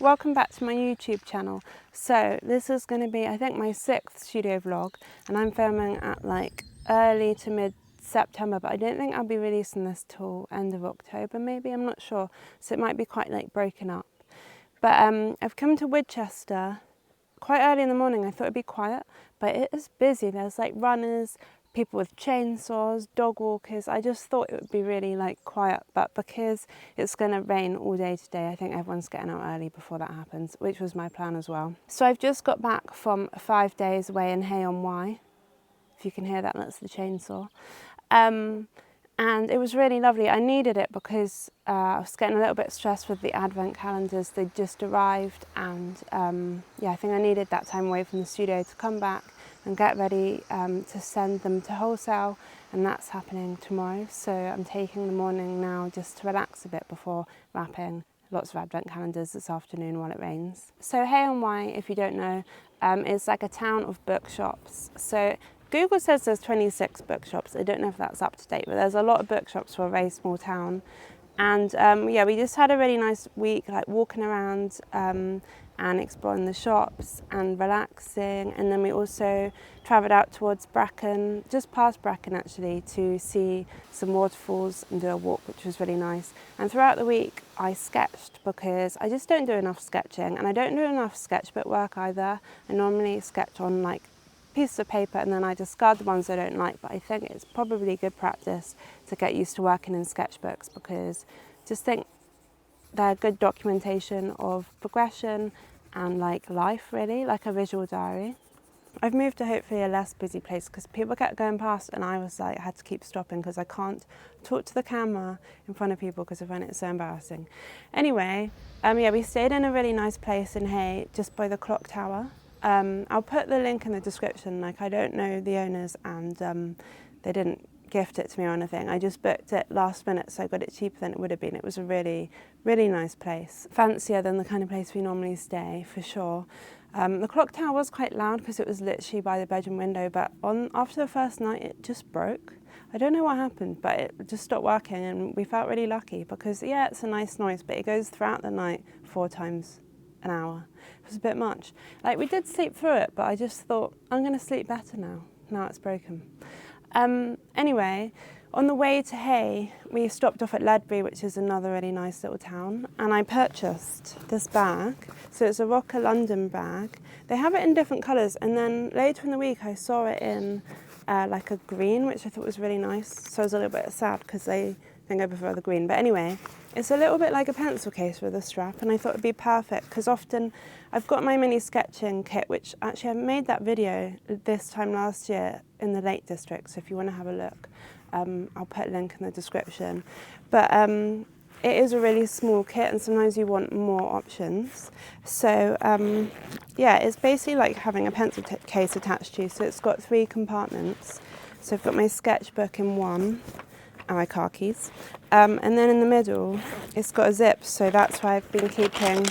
welcome back to my YouTube channel. So this is going to be, I think, my 6th studio vlog, and I'm filming at like early to mid-September, but I don't think I'll be releasing this till end of October maybe, I'm not sure, so it might be quite like broken up. But I've come to Woodchester quite early in the morning. I thought it'd be quiet, but it is busy. There's like runners, people with chainsaws, dog walkers. I just thought it would be really like quiet, but because it's going to rain all day today, I think everyone's getting out early before that happens, which was my plan as well. So I've just got back from 5 days away in Hay-on-Wye. If you can hear that, that's the chainsaw. And it was really lovely. I needed it because I was getting a little bit stressed with the advent calendars. They'd just arrived, and yeah, I think I needed that time away from the studio to come back and get ready to send them to wholesale, and that's happening tomorrow. So I'm taking the morning now just to relax a bit before wrapping lots of advent calendars this afternoon while it rains. So Hay-on-Wye, if you don't know, is like a town of bookshops. So Google says there's 26 bookshops. I don't know if that's up to date, but there's a lot of bookshops for a very small town. And yeah, we just had a really nice week, like walking around and exploring the shops and relaxing. And then we also travelled out towards Brecon, just past Brecon actually, to see some waterfalls and do a walk, which was really nice. And throughout the week, I sketched because I just don't do enough sketching, and I don't do enough sketchbook work either. I normally sketch on like pieces of paper and then I discard the ones I don't like, but I think it's probably good practice to get used to working in sketchbooks because I just think they're good documentation of progression and like life, really, like a visual diary. I've moved to hopefully a less busy place because people kept going past and I was like, I had to keep stopping because I can't talk to the camera in front of people because I find it so embarrassing. Anyway, yeah, we stayed in a really nice place in Hay, just by the clock tower. I'll put the link in the description. Like, I don't know the owners and they didn't gift it to me or anything. I just booked it last minute, so I got it cheaper than it would have been. It was a really, really nice place. Fancier than the kind of place we normally stay, for sure. The clock tower was quite loud because it was literally by the bedroom window, but after the first night it just broke. I don't know what happened, but it just stopped working and we felt really lucky because, yeah, it's a nice noise, but it goes throughout the night 4 times an hour. It was a bit much. Like, we did sleep through it, but I just thought, I'm going to sleep better now it's broken. Anyway, on the way to Hay, we stopped off at Ledbury, which is another really nice little town, and I purchased this bag. So it's a Rocker London bag. They have it in different colours, and then later in the week I saw it in like a green, which I thought was really nice. So I was a little bit sad because I think I prefer the green. But anyway, it's a little bit like a pencil case with a strap, and I thought it'd be perfect because often I've got my mini sketching kit, which actually I made that video this time last year in the Lake District, so if you want to have a look, I'll put a link in the description. But it is a really small kit and sometimes you want more options. So yeah, it's basically like having a pencil case attached to you. So it's got 3 compartments. So I've got my sketchbook in one and my car keys. And then in the middle, it's got a zip. So that's why I've been keeping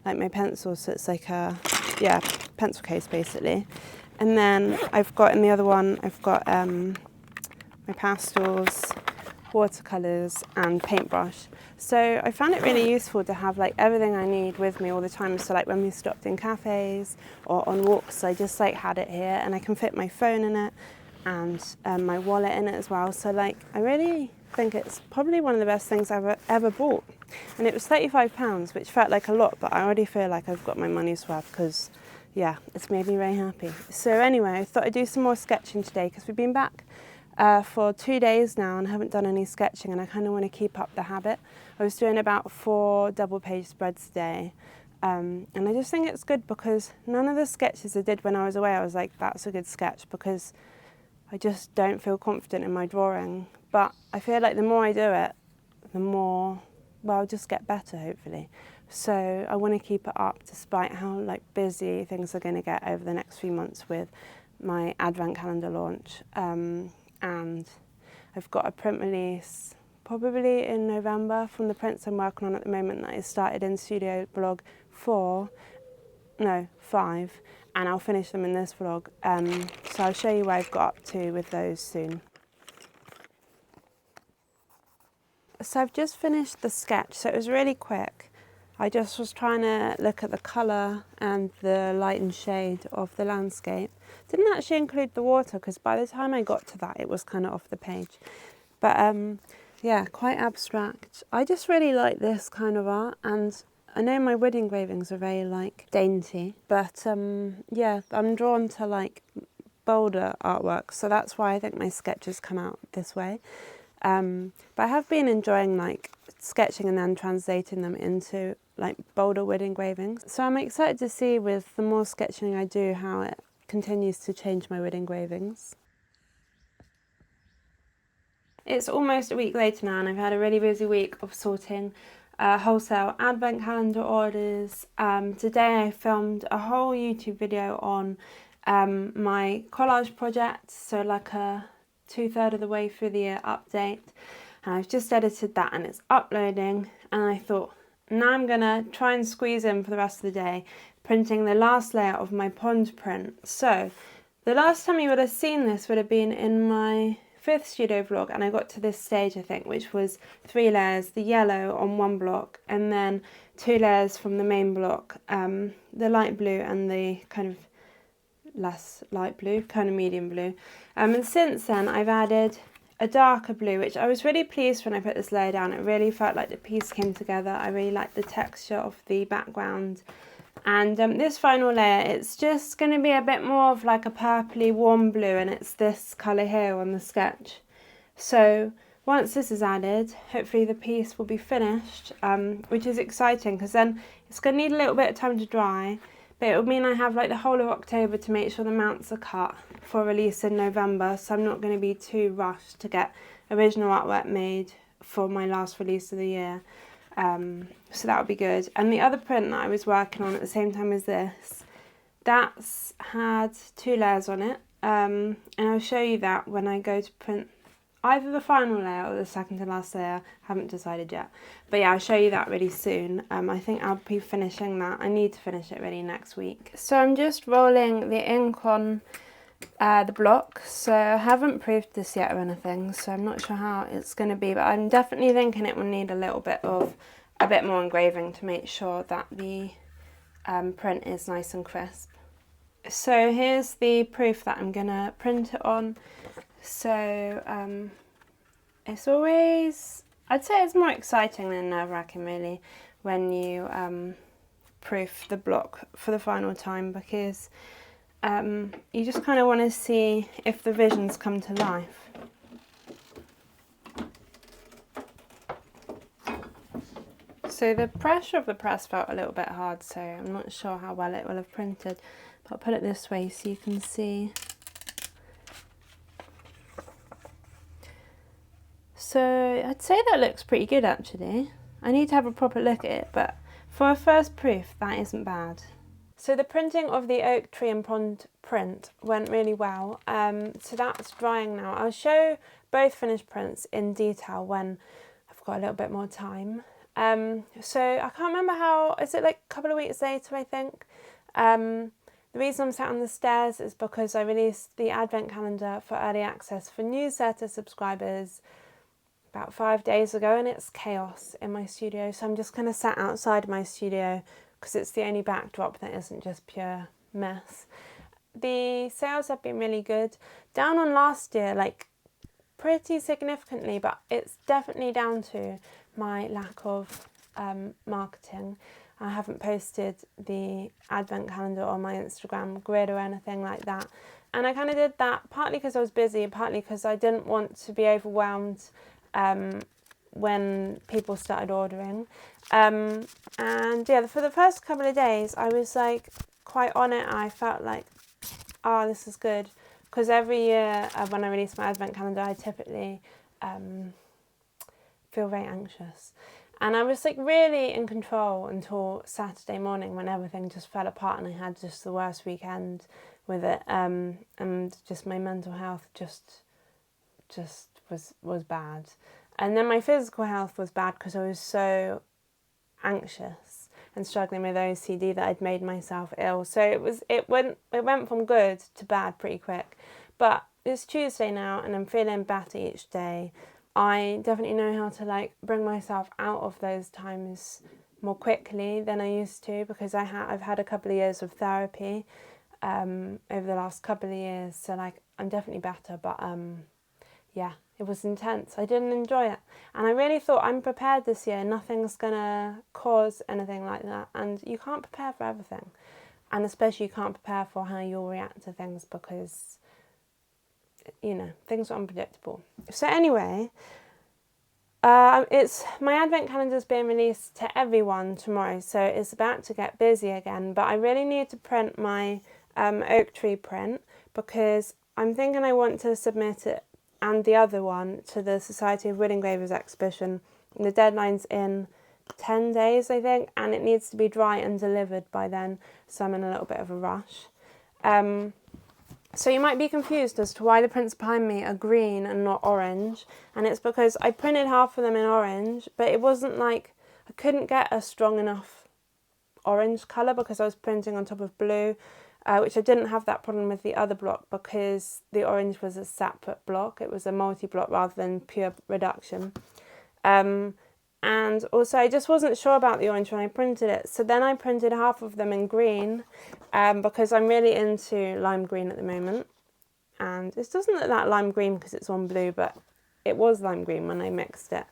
like my pencils. So it's like a, yeah, pencil case basically. And then I've got in the other one, I've got my pastels, watercolours and paintbrush. So I found it really useful to have like everything I need with me all the time. So like when we stopped in cafes or on walks, I just like had it here and I can fit my phone in it and my wallet in it as well. So like I really think it's probably one of the best things I've ever bought. And it was £35, which felt like a lot, but I already feel like I've got my money's worth because yeah, it's made me very happy. So anyway, I thought I'd do some more sketching today because we've been back for 2 days now and haven't done any sketching, and I kind of want to keep up the habit. I was doing about 4 double-page spreads a day, and I just think it's good because none of the sketches I did when I was away, I was like, that's a good sketch, because I just don't feel confident in my drawing. But I feel like the more I do it, the more, well, I'll just get better, hopefully. So I want to keep it up despite how like busy things are going to get over the next few months with my advent calendar launch. And I've got a print release probably in November from the prints I'm working on at the moment that I started in studio vlog 5, and I'll finish them in this vlog. So I'll show you where I've got up to with those soon. So I've just finished the sketch, so it was really quick. I just was trying to look at the colour and the light and shade of the landscape. Didn't actually include the water because by the time I got to that it was kind of off the page. But yeah, quite abstract. I just really like this kind of art, and I know my wood engravings are very like dainty, but yeah, I'm drawn to like bolder artwork, so that's why I think my sketches come out this way. But I have been enjoying like sketching and then translating them into like bolder wood engravings. So I'm excited to see with the more sketching I do how it continues to change my wood engravings. It's almost a week later now and I've had a really busy week of sorting wholesale advent calendar orders. Today I filmed a whole YouTube video on my collage project, so like a 2/3 of the way through the year update, and I've just edited that and it's uploading, and I thought now I'm gonna try and squeeze in for the rest of the day printing the last layer of my pond print. So the last time you would have seen this would have been in my 5th studio vlog, and I got to this stage I think, which was 3 layers, the yellow on one block and then 2 layers from the main block, the light blue and the kind of less light blue, kind of medium blue. And since then I've added a darker blue, which I was really pleased when I put this layer down. It really felt like the piece came together. I really liked the texture of the background. And this final layer, it's just going to be a bit more of like a purpley warm blue, and it's this colour here on the sketch. So once this is added, hopefully the piece will be finished, which is exciting because then it's going to need a little bit of time to dry. But it will mean I have like the whole of October to make sure the mounts are cut for release in November, so I'm not going to be too rushed to get original artwork made for my last release of the year. So that would be good. And the other print that I was working on at the same time as this, that's had 2 layers on it, and I'll show you that when I go to print either the final layer or the second to last layer. Haven't decided yet, but yeah, I'll show you that really soon. I think I'll be finishing that. I need to finish it really next week. So I'm just rolling the ink on the block, so I haven't proofed this yet or anything, so I'm not sure how it's going to be, but I'm definitely thinking it will need a bit more engraving to make sure that the print is nice and crisp. So here's the proof that I'm going to print it on. So it's always, I'd say it's more exciting than nerve-wracking really when you proof the block for the final time, because you just kind of want to see if the visions come to life. So the pressure of the press felt a little bit hard, so I'm not sure how well it will have printed, but I'll put it this way so you can see. So I'd say that looks pretty good actually. I need to have a proper look at it, but for a first proof that isn't bad. So the printing of the oak tree and pond print went really well. So that's drying now. I'll show both finished prints in detail when I've got a little bit more time. So I can't remember how, is it like a couple of weeks later I think? The reason I'm sat on the stairs is because I released the advent calendar for early access for newsletter subscribers about 5 days ago, and it's chaos in my studio, so I'm just kind of sat outside my studio because it's the only backdrop that isn't just pure mess. The sales have been really good, down on last year like pretty significantly, but it's definitely down to my lack of marketing. I haven't posted the advent calendar on my Instagram grid or anything like that, and I kind of did that partly because I was busy, partly because I didn't want to be overwhelmed when people started ordering. And yeah, for the first couple of days I was like quite on it. I felt like, oh, this is good, because every year when I release my advent calendar I typically feel very anxious, and I was like really in control until Saturday morning when everything just fell apart and I had just the worst weekend with it, and just my mental health just was bad. And then my physical health was bad because I was so anxious and struggling with OCD that I'd made myself ill. So it went from good to bad pretty quick. But it's Tuesday now and I'm feeling better each day. I definitely know how to like bring myself out of those times more quickly than I used to, because I've had a couple of years of therapy over the last couple of years, so like I'm definitely better, but yeah, it was intense. I didn't enjoy it, and I really thought I'm prepared this year, nothing's gonna cause anything like that, and you can't prepare for everything, and especially you can't prepare for how you'll react to things, because you know, things are unpredictable. So anyway, it's my advent calendar is being released to everyone tomorrow, so it's about to get busy again, but I really need to print my oak tree print, because I'm thinking I want to submit it and the other one to the Society of Wood Engravers exhibition. The deadline's in 10 days, I think, and it needs to be dry and delivered by then, so I'm in a little bit of a rush. So you might be confused as to why the prints behind me are green and not orange, and it's because I printed half of them in orange, but it wasn't like, I couldn't get a strong enough orange colour because I was printing on top of blue, which I didn't have that problem with the other block because the orange was a separate block. It was a multi-block rather than pure reduction. And also I just wasn't sure about the orange when I printed it. So then I printed half of them in green because I'm really into lime green at the moment. And it doesn't look that lime green because it's on blue, but it was lime green when I mixed it.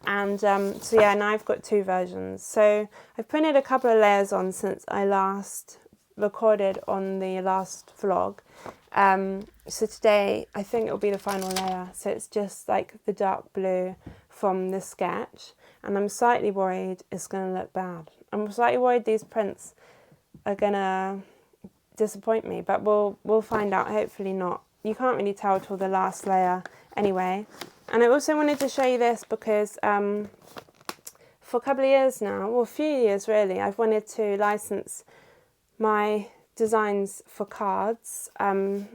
And so yeah, now I've got two versions. So I've printed a couple of layers on since I last recorded on the last vlog. So today I think it'll be the final layer. So it's just like the dark blue from the sketch. And I'm slightly worried it's going to look bad. I'm slightly worried these prints are going to disappoint me, but we'll find out, hopefully not. You can't really tell till the last layer anyway. And I also wanted to show you this because for a couple of years now, well, a few years really, I've wanted to license my designs for cards, and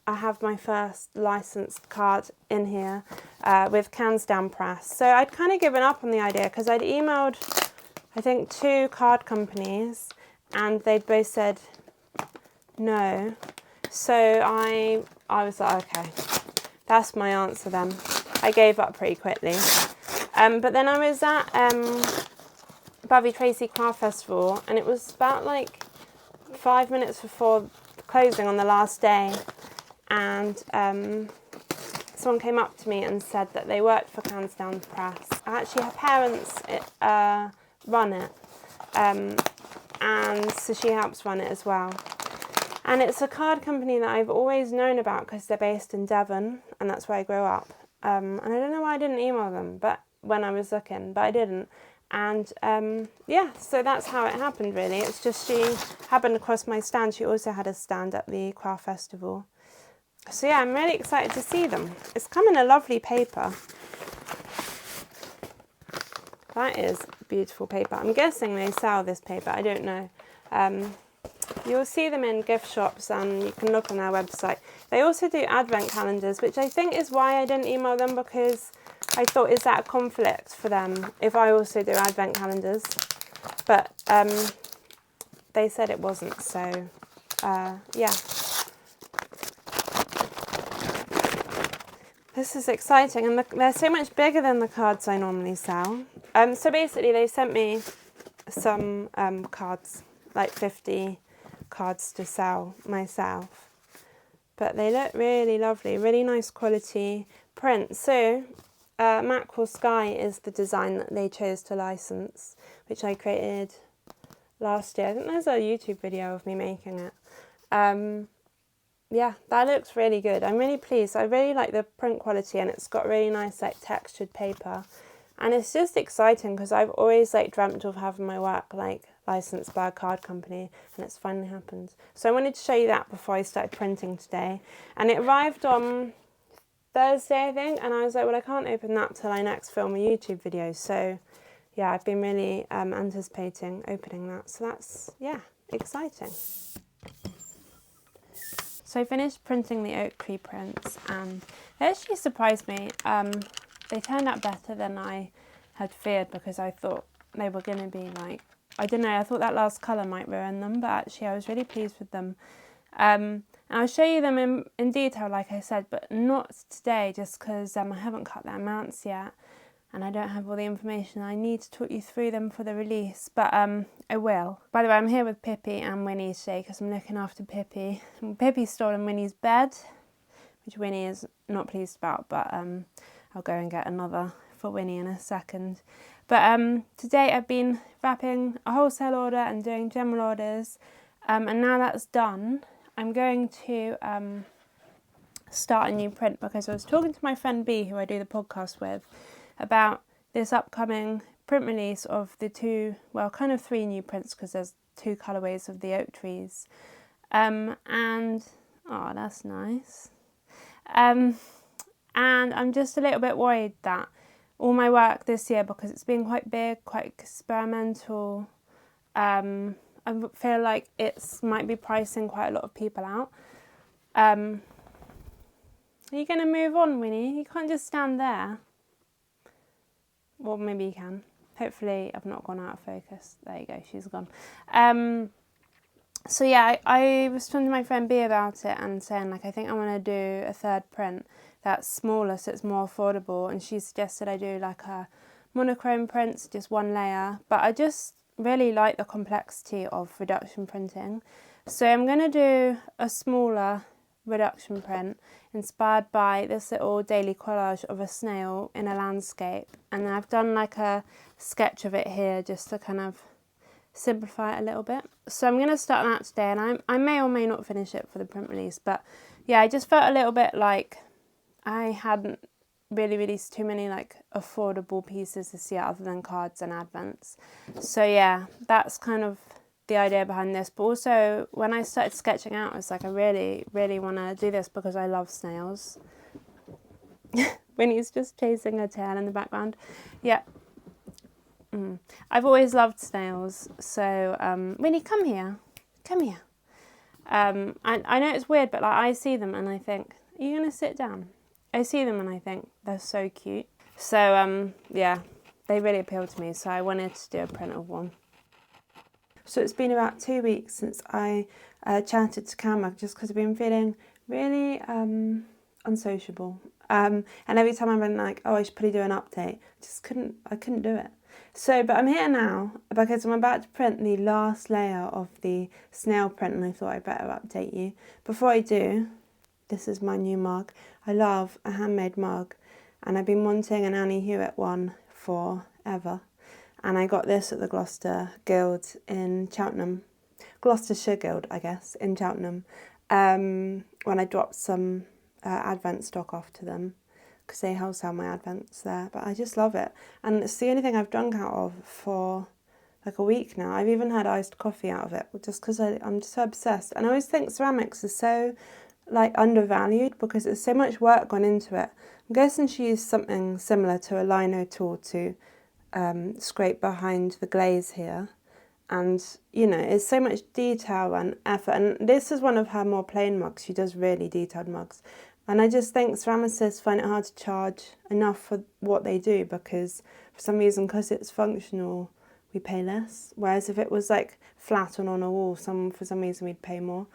I have my first licensed card in here with Albion Press. So I'd kind of given up on the idea because I'd emailed, I think, 2 card companies and they'd both said no. So I was like, okay, that's my answer then. I gave up pretty quickly. But then I was at Bavy Tracy Craft Festival, and it was about like 5 minutes before closing on the last day, and someone came up to me and said that they worked for Albion Press. Actually, her parents run it, and so she helps run it as well. And it's a card company that I've always known about because they're based in Devon, and that's where I grew up. And I don't know why I didn't email them, but when I was looking, but I didn't. And yeah, so that's how it happened really. It's just she happened across my stand. She also had a stand at the craft festival. So yeah, I'm really excited to see them. It's come in a lovely paper. That is beautiful paper. I'm guessing they sell this paper, I don't know. You'll see them in gift shops and you can look on their website. They also do advent calendars, which I think is why I didn't email them, because I thought, is that a conflict for them if I also do advent calendars? But they said it wasn't, so yeah. This is exciting, and they're so much bigger than the cards I normally sell. So basically they sent me some cards, like 50 cards to sell myself. But they look really lovely, really nice quality print. So Mackerel Sky is the design that they chose to license, which I created last year. I think there's a YouTube video of me making it. Yeah, that looks really good. I'm really pleased. I really like the print quality, and it's got really nice like textured paper. And it's just exciting because I've always like dreamt of having my work like licensed by a card company, and it's finally happened. So I wanted to show you that before I started printing today. And it arrived on Thursday, I think, and I was like, well, I can't open that till I next film a YouTube video. So yeah, I've been really anticipating opening that. So that's, yeah, exciting. So I finished printing the oak tree prints, and they actually surprised me. They turned out better than I had feared, because I thought they were going to be like, I don't know, I thought that last colour might ruin them, but actually I was really pleased with them. And I'll show you them in detail, like I said, but not today, just because I haven't cut their mounts yet. and I don't have all the information. I need to talk you through them for the release, but I will. By the way, I'm here with Pippi and Winnie today because I'm looking after Pippi. Pippi's stolen Winnie's bed, which Winnie is not pleased about, but I'll go and get another for Winnie in a second. But today I've been wrapping a wholesale order and doing general orders, and now that's done, I'm going to start a new print because I was talking to my friend B, who I do the podcast with, about this upcoming print release of the two, well, kind of three new prints because there's two colourways of the oak trees. And, oh, that's nice. And I'm just a little bit worried that all my work this year, because it's been quite big, quite experimental, I feel like it might be pricing quite a lot of people out. Are you going to move on, Winnie? You can't just stand there. Well, maybe you can. Hopefully I've not gone out of focus. There you go, she's gone. So yeah, I was talking to my friend B about it and saying, like, I think I want to do a third print that's smaller so it's more affordable, and she suggested I do like a monochrome prints, just one layer, but I just really like the complexity of reduction printing. So I'm going to do a smaller reduction print inspired by this little daily collage of a snail in a landscape, and I've done like a sketch of it here just to kind of simplify it a little bit. So I'm going to start that today, and I may or may not finish it for the print release, but yeah, I just felt a little bit like I hadn't really released too many like affordable pieces this year other than cards and advents. So yeah, that's kind of the idea behind this. But also when I started sketching out, I was like, I really want to do this because I love snails. Winnie's just chasing her tail in the background. Yeah. I've always loved snails. So Winnie, come here. Come here. I know it's weird, but like I see them and I think, are you going to sit down? I see them and I think they're so cute. So yeah, they really appeal to me. So I wanted to do a print of one. So it's been about 2 weeks since I chatted to Caran, just because I've been feeling really unsociable. And every time I've been like, oh, I should probably do an update, I couldn't do it. So, but I'm here now because I'm about to print the last layer of the snail print, and I thought I'd better update you. Before I do, this is my new mug. I love a handmade mug, and I've been wanting an Annie Hewitt one forever. And I got this at the Gloucester Guild in Cheltenham. Gloucestershire Guild, I guess, in Cheltenham. When I dropped some Advent stock off to them, because they wholesale my Advents there. But I just love it. And it's the only thing I've drunk out of for like a week now. I've even had iced coffee out of it, just because I'm just so obsessed. And I always think ceramics is so like undervalued because there's so much work gone into it. I'm guessing she used something similar to a lino tool to scrape behind the glaze here, and you know, it's so much detail and effort, and this is one of her more plain mugs. She does really detailed mugs, and I just think ceramicists find it hard to charge enough for what they do, because for some reason, because it's functional, we pay less, whereas if it was like flat and on a wall, for some reason we'd pay more.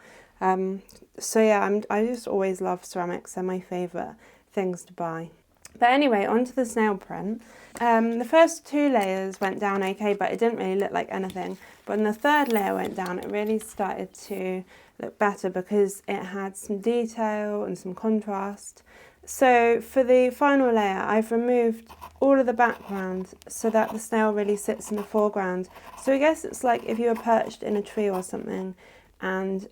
So yeah, I just always love ceramics. They're my favourite things to buy. But anyway, onto the snail print. The first two layers went down okay, but it didn't really look like anything. But when the third layer went down, it really started to look better because it had some detail and some contrast. So for the final layer, I've removed all of the background so that the snail really sits in the foreground. So I guess it's like if you were perched in a tree or something, and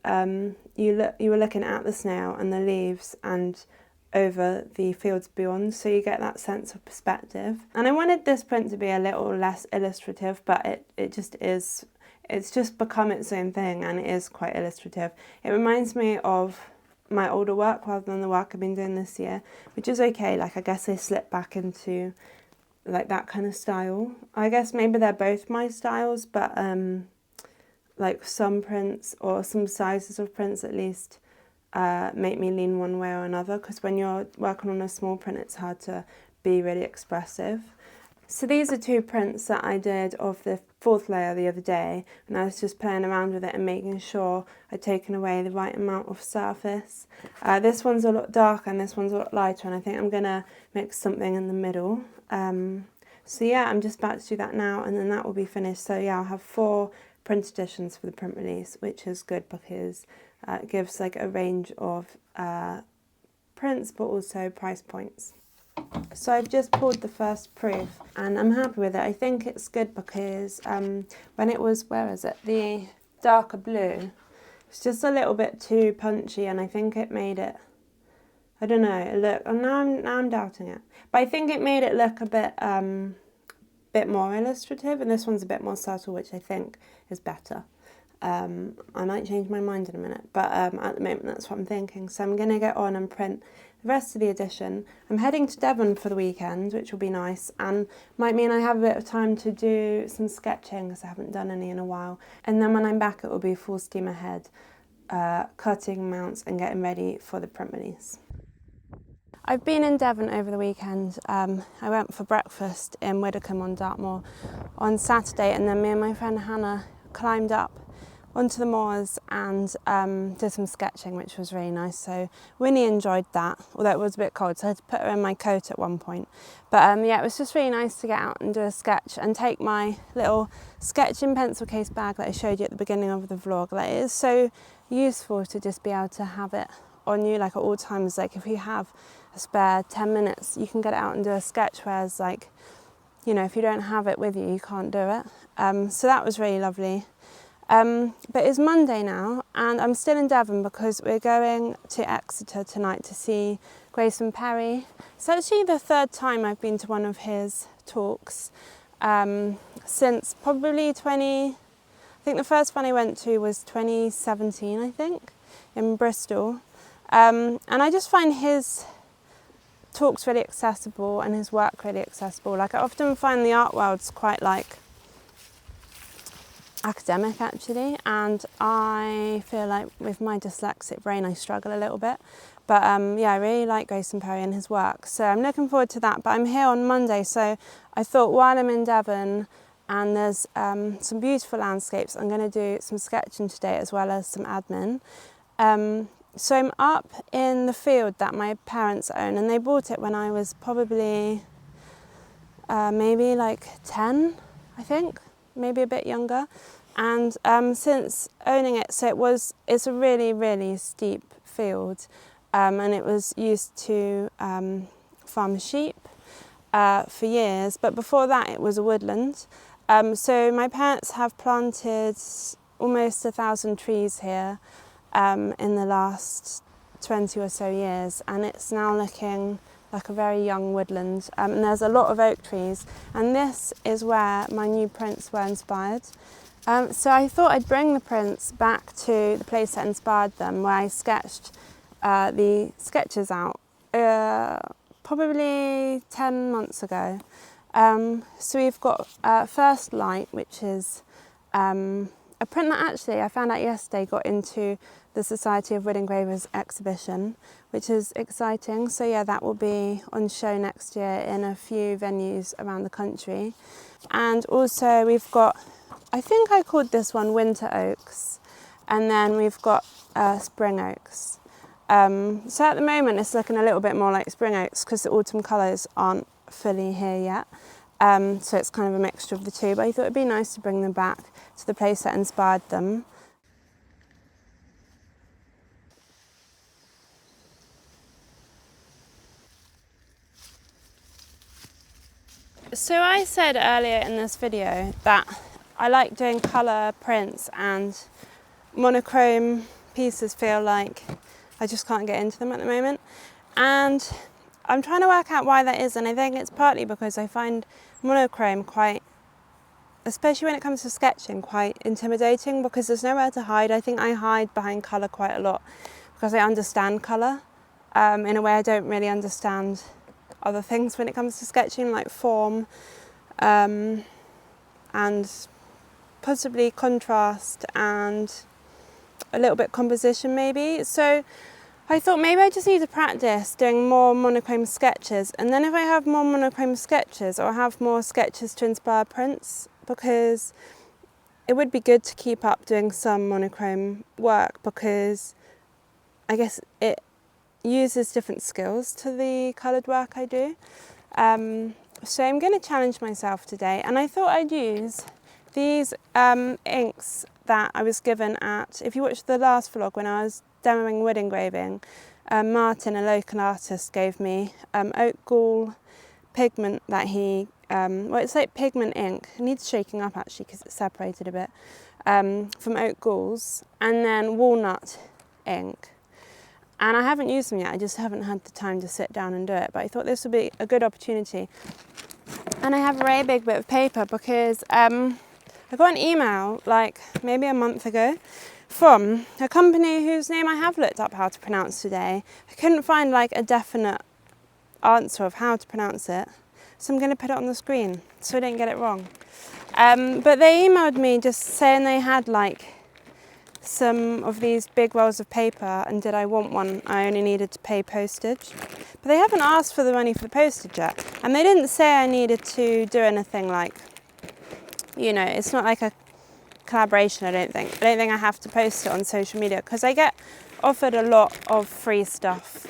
you were looking at the snail and the leaves and over the fields beyond, so you get that sense of perspective. And I wanted this print to be a little less illustrative, but it just is. It's just become its own thing, and it is quite illustrative. It reminds me of my older work rather than the work I've been doing this year, which is okay. Like, I guess I slip back into like that kind of style. I guess maybe they're both my styles, but like some prints or some sizes of prints at least make me lean one way or another, because when you're working on a small print it's hard to be really expressive. So these are two prints that I did of the fourth layer the other day, and I was just playing around with it and making sure I'd taken away the right amount of surface. This one's a lot darker and this one's a lot lighter, and I think I'm going to mix something in the middle. So yeah, I'm just about to do that now, and then that will be finished. So yeah, I'll have 4 print editions for the print release, which is good because it gives like a range of prints but also price points. So I've just poured the first proof and I'm happy with it. I think it's good because when it was, where is it, the darker blue, it's just a little bit too punchy, and I think it made it, I don't know, look, and now I'm doubting it, but I think it made it look a bit more illustrative, and this one's a bit more subtle, which I think is better. I might change my mind in a minute, but at the moment that's what I'm thinking. So I'm going to get on and print the rest of the edition. I'm heading to Devon for the weekend, which will be nice, and might mean I have a bit of time to do some sketching because I haven't done any in a while. And then when I'm back it will be full steam ahead, cutting mounts and getting ready for the print release. I've been in Devon over the weekend. I went for breakfast in Widdicombe on Dartmoor on Saturday, and then me and my friend Hannah climbed up onto the moors and did some sketching, which was really nice. So Winnie enjoyed that, although it was a bit cold, so I had to put her in my coat at one point. But yeah, it was just really nice to get out and do a sketch and take my little sketching pencil case bag that I showed you at the beginning of the vlog. Like, it is so useful to just be able to have it on you, like at all times. Like if you have a spare 10 minutes, you can get it out and do a sketch, whereas like, you know, if you don't have it with you, you can't do it. So that was really lovely. But it's Monday now and I'm still in Devon because we're going to Exeter tonight to see Grayson Perry. It's actually the 3rd time I've been to one of his talks since probably I think the first one I went to was 2017, I think, in Bristol. And I just find his talks really accessible and his work really accessible. Like, I often find the art world's quite like academic actually, and I feel like with my dyslexic brain I struggle a little bit, but yeah, I really like Grayson Perry and his work, so I'm looking forward to that. But I'm here on Monday, so I thought while I'm in Devon and there's some beautiful landscapes, I'm going to do some sketching today as well as some admin. So I'm up in the field that my parents own, and they bought it when I was probably maybe like 10, I think, maybe a bit younger. And since owning it, so it's a really, really steep field, and it was used to farm sheep for years, but before that it was a woodland. So my parents have planted almost 1,000 trees here in the last 20 or so years, and it's now looking like a very young woodland, and there's a lot of oak trees, and this is where my new prints were inspired. So I thought I'd bring the prints back to the place that inspired them, where I sketched the sketches out probably 10 months ago. So we've got First Light, which is a print that actually I found out yesterday got into the Society of Wood Engravers exhibition, which is exciting. So yeah, that will be on show next year in a few venues around the country. And also we've got, I think I called this one Winter Oaks, and then we've got Spring Oaks. So at the moment it's looking a little bit more like Spring Oaks because the autumn colours aren't fully here yet. So it's kind of a mixture of the two, but I thought it'd be nice to bring them back to the place that inspired them. So I said earlier in this video that I like doing colour prints, and monochrome pieces feel like I just can't get into them at the moment. And I'm trying to work out why that is, and I think it's partly because I find monochrome quite, especially when it comes to sketching, quite intimidating because there's nowhere to hide. I think I hide behind colour quite a lot because I understand colour in a way I don't really understand other things when it comes to sketching, like form and possibly contrast and a little bit composition maybe. So I thought maybe I just need to practice doing more monochrome sketches, and then if I have more monochrome sketches, I'll have more sketches to inspire prints, because it would be good to keep up doing some monochrome work because I guess it uses different skills to the coloured work I do. So I'm going to challenge myself today, and I thought I'd use these inks that I was given at, if you watched the last vlog when I was demoing wood engraving, Martin, a local artist, gave me oak gall pigment that he, well, it's like pigment ink. It needs shaking up actually because it's separated a bit, from oak galls, and then walnut ink. And I haven't used them yet, I just haven't had the time to sit down and do it, but I thought this would be a good opportunity. And I have a very big bit of paper because I got an email like maybe a month ago from a company whose name I have looked up how to pronounce today. I couldn't find like a definite answer of how to pronounce it, so I'm going to put it on the screen so I don't get it wrong. But they emailed me just saying they had like some of these big rolls of paper, and did I want one? I only needed to pay postage, but they haven't asked for the money for the postage yet, and they didn't say I needed to do anything like, you know, it's not like a collaboration. I don't think I have to post it on social media, because I get offered a lot of free stuff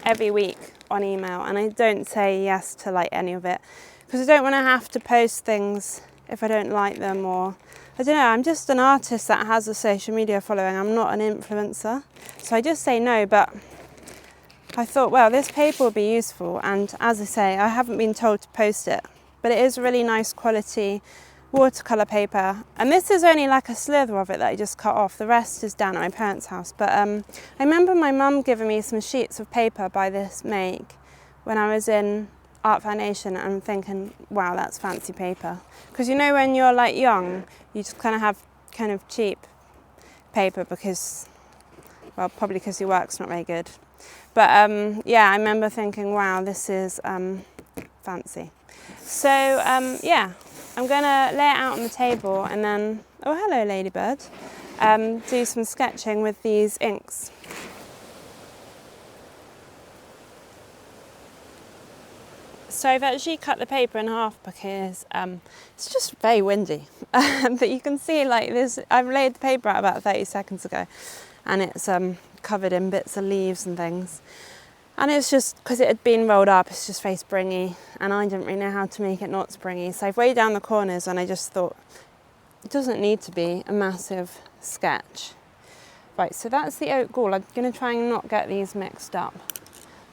every week on email, and I don't say yes to like any of it because I don't want to have to post things if I don't like them, or I don't know, I'm just an artist that has a social media following. I'm not an influencer, so I just say no. But I thought, well, this paper will be useful, and as I say, I haven't been told to post it, but it is really nice quality watercolour paper, and this is only like a slither of it that I just cut off. The rest is down at my parents' house, but I remember my mum giving me some sheets of paper by this make when I was in Art Foundation, and I'm thinking, wow, that's fancy paper. Because you know, when you're like young, you just kind of have kind of cheap paper because, well, probably because your work's not very good. But yeah, I remember thinking, wow, this is fancy. So yeah, I'm gonna lay it out on the table and then, oh hello ladybird, do some sketching with these inks. So I've actually cut the paper in half because it's just very windy. But you can see like this, I've laid the paper out about 30 seconds ago, and it's covered in bits of leaves and things. And it's just, because it had been rolled up, it's just very springy, and I didn't really know how to make it not springy. So I've weighed down the corners, and I just thought, it doesn't need to be a massive sketch. Right, so that's the oak gall. I'm going to try and not get these mixed up.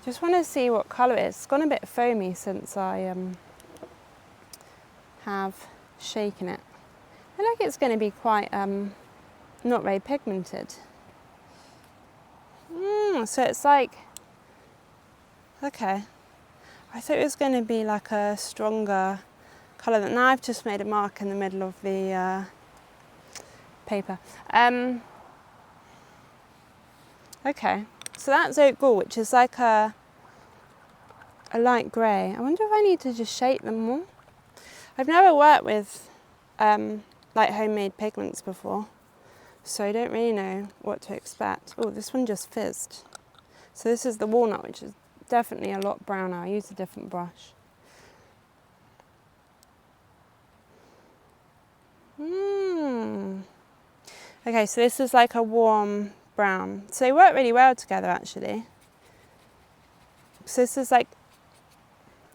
Just want to see what colour it is. It's gone a bit foamy since I have shaken it. I feel like it's going to be quite not very pigmented. So it's like, okay, I thought it was going to be like a stronger colour. Now I've just made a mark in the middle of the paper. Okay, so that's oak gall, which is like a light grey. I wonder if I need to just shape them more. I've never worked with like homemade pigments before, so I don't really know what to expect. Oh, this one just fizzed. So this is the walnut, which is definitely a lot browner. I used a different brush. Okay, so this is like a warm brown. So they work really well together actually. So this is like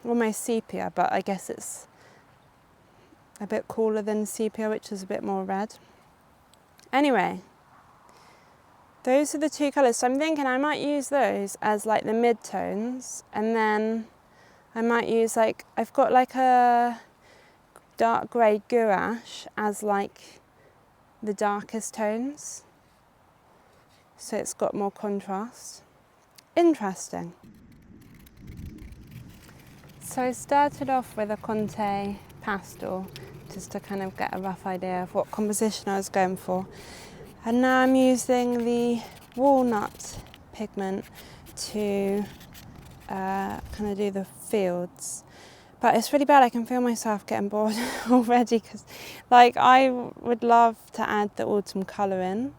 almost sepia, but I guess it's a bit cooler than sepia, which is a bit more red. Anyway, those are the two colours. So I'm thinking I might use those as like the mid-tones, and then I might use like, I've got like a dark grey gouache as like the darkest tones. So it's got more contrast. Interesting. So I started off with a Conte pastel, just to kind of get a rough idea of what composition I was going for. And now I'm using the walnut pigment to kind of do the fields. But it's really bad, I can feel myself getting bored already, because like I would love to add the autumn colour in,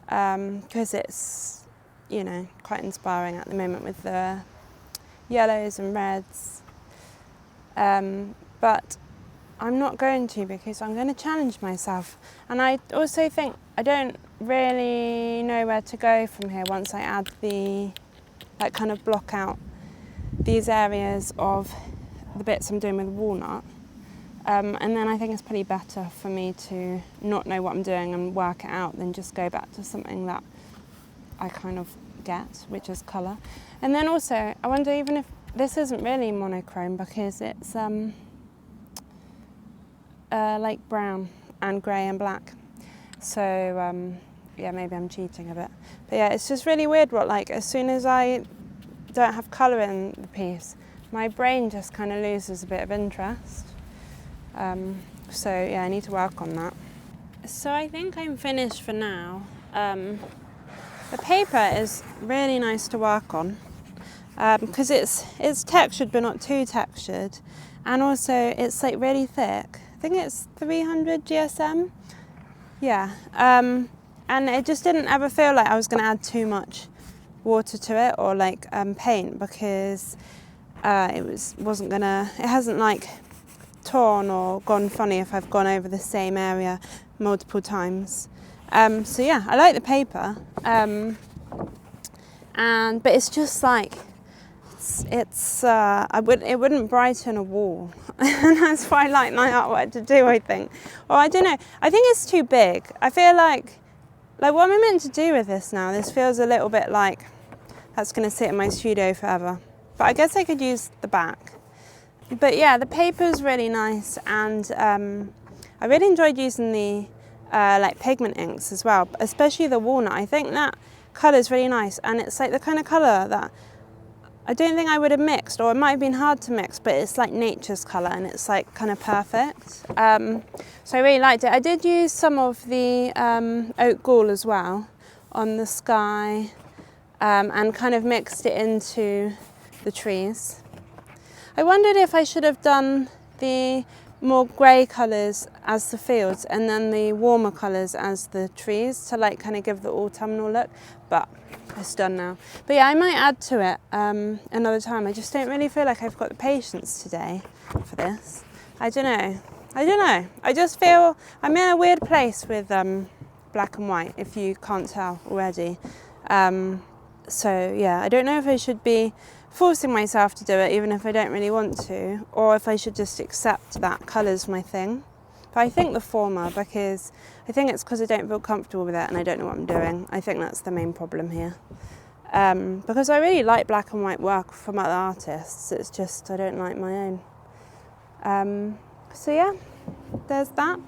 because it's, you know, quite inspiring at the moment with the yellows and reds. But I'm not going to, because I'm going to challenge myself. And I also think I don't really know where to go from here once I add the, like kind of block out these areas of the bits I'm doing with walnut. And then I think it's probably better for me to not know what I'm doing and work it out than just go back to something that I kind of get, which is colour. And then also, I wonder even if this isn't really monochrome because it's like brown and grey and black. So yeah, maybe I'm cheating a bit. But yeah, it's just really weird what, like, as soon as I don't have colour in the piece, my brain just kind of loses a bit of interest. So yeah, I need to work on that. So I think I'm finished for now. The paper is really nice to work on because it's textured but not too textured, and also it's like really thick. I think it's 300 GSM. Yeah, and it just didn't ever feel like I was going to add too much water to it or like paint, because it hasn't like torn or gone funny if I've gone over the same area multiple times. So yeah, I like the paper, but it's just like it wouldn't brighten a wall, and that's what I like my artwork to do, I think. Or I don't know, I think it's too big. I feel like what am I meant to do with this now? This feels a little bit like that's going to sit in my studio forever. But I guess I could use the back. But yeah, the paper's really nice, and I really enjoyed using the like pigment inks as well, especially the walnut. I think that colour's really nice, and it's like the kind of colour that I don't think I would have mixed, or it might have been hard to mix, but it's like nature's colour and it's like kind of perfect. So I really liked it. I did use some of the oak gall as well on the sky, and kind of mixed it into the trees. I wondered if I should have done the more grey colours as the fields and then the warmer colours as the trees to like kind of give the autumnal look, but it's done now. But yeah, I might add to it another time. I just don't really feel like I've got the patience today for this. I don't know. I just feel I'm in a weird place with black and white, if you can't tell already. So yeah, I don't know if I should be forcing myself to do it even if I don't really want to, or if I should just accept that colour's my thing. But I think the former, because I think it's because I don't feel comfortable with it and I don't know what I'm doing. I think that's the main problem here. Because I really like black and white work from other artists, it's just I don't like my own. So yeah, there's that.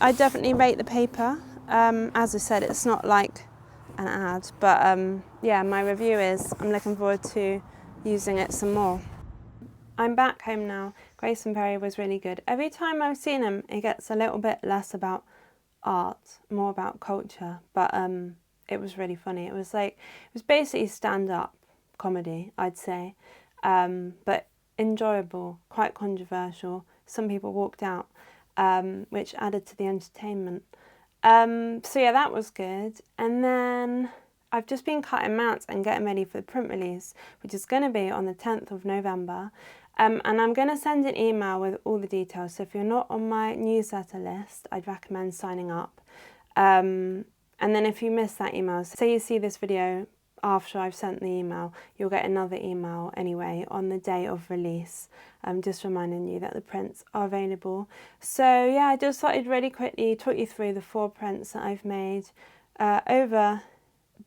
I definitely rate the paper. As I said, it's not like an ad, but yeah, my review is I'm looking forward to using it some more. I'm back home now. Grace and Perry was really good. Every time I've seen him, it gets a little bit less about art, more about culture, but it was really funny. It was basically stand-up comedy, I'd say, but enjoyable, quite controversial. Some people walked out, which added to the entertainment. So yeah, that was good. And then I've just been cutting mounts and getting ready for the print release, which is going to be on the 10th of November. And I'm going to send an email with all the details. So if you're not on my newsletter list, I'd recommend signing up. And then if you miss that email, say you see this video after I've sent the email, you'll get another email anyway on the day of release, just reminding you that the prints are available. So yeah, I just thought I'd really quickly talk you through the 4 prints that I've made over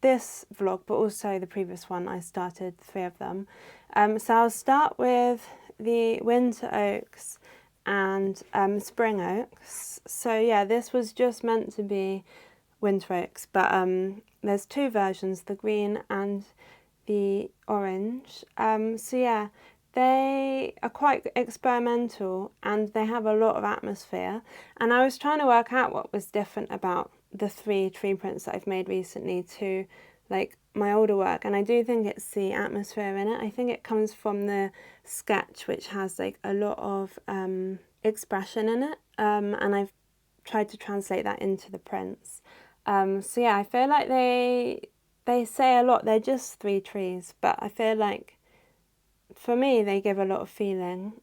this vlog, but also the previous one. I started 3 of them. So I'll start with the winter oaks and spring oaks. So yeah, this was just meant to be winter oaks, but there's 2 versions, the green and the orange. So yeah, they are quite experimental and they have a lot of atmosphere, and I was trying to work out what was different about the 3 tree prints that I've made recently to like my older work, and I do think it's the atmosphere in it. I think it comes from the sketch, which has like a lot of expression in it, and I've tried to translate that into the prints. So yeah, I feel like they say a lot. They're just 3 trees, but I feel like for me they give a lot of feeling.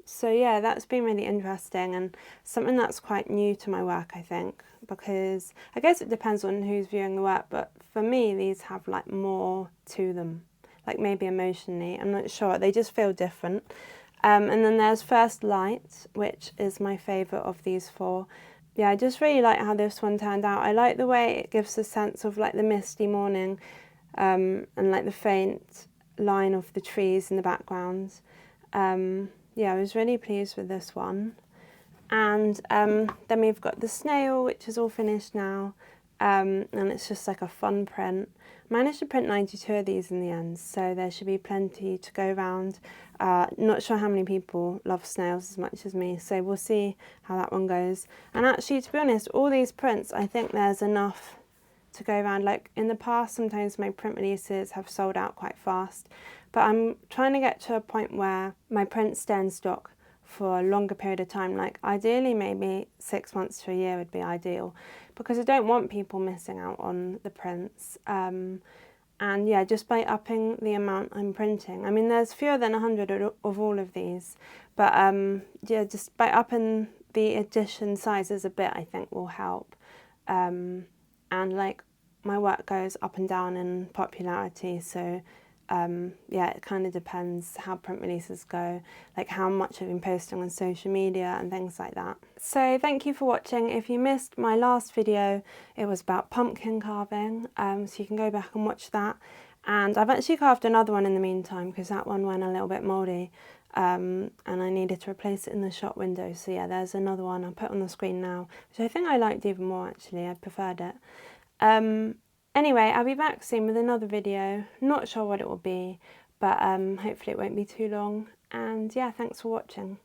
So yeah, that's been really interesting and something that's quite new to my work, I think, because I guess it depends on who's viewing the work, but for me these have like more to them, like maybe emotionally, I'm not sure, they just feel different. And then there's First Light, which is my favourite of these four. Yeah, I just really like how this one turned out. I like the way it gives a sense of like the misty morning and like the faint line of the trees in the background. Yeah, I was really pleased with this one. And then we've got the Snail, which is all finished now, and it's just like a fun print. I managed to print 92 of these in the end, so there should be plenty to go around. Not sure how many people love snails as much as me, so we'll see how that one goes. And actually, to be honest, all these prints, I think there's enough to go around. Like in the past, sometimes my print releases have sold out quite fast, but I'm trying to get to a point where my prints stay in stock for a longer period of time. Like ideally maybe 6 months to a year would be ideal, because I don't want people missing out on the prints. And yeah, just by upping the amount I'm printing, I mean there's fewer than 100 of all of these, but yeah, just by upping the edition sizes a bit, I think will help. And like my work goes up and down in popularity, so yeah, it kind of depends how print releases go, like how much I've been posting on social media and things like that. So thank you for watching. If you missed my last video, it was about pumpkin carving, so you can go back and watch that. And I've actually carved another one in the meantime because that one went a little bit mouldy, and I needed to replace it in the shop window. So yeah, there's another one I'll put on the screen now, which I think I liked even more actually. I preferred it. Anyway, I'll be back soon with another video. Not sure what it will be, but hopefully it won't be too long. And yeah, thanks for watching.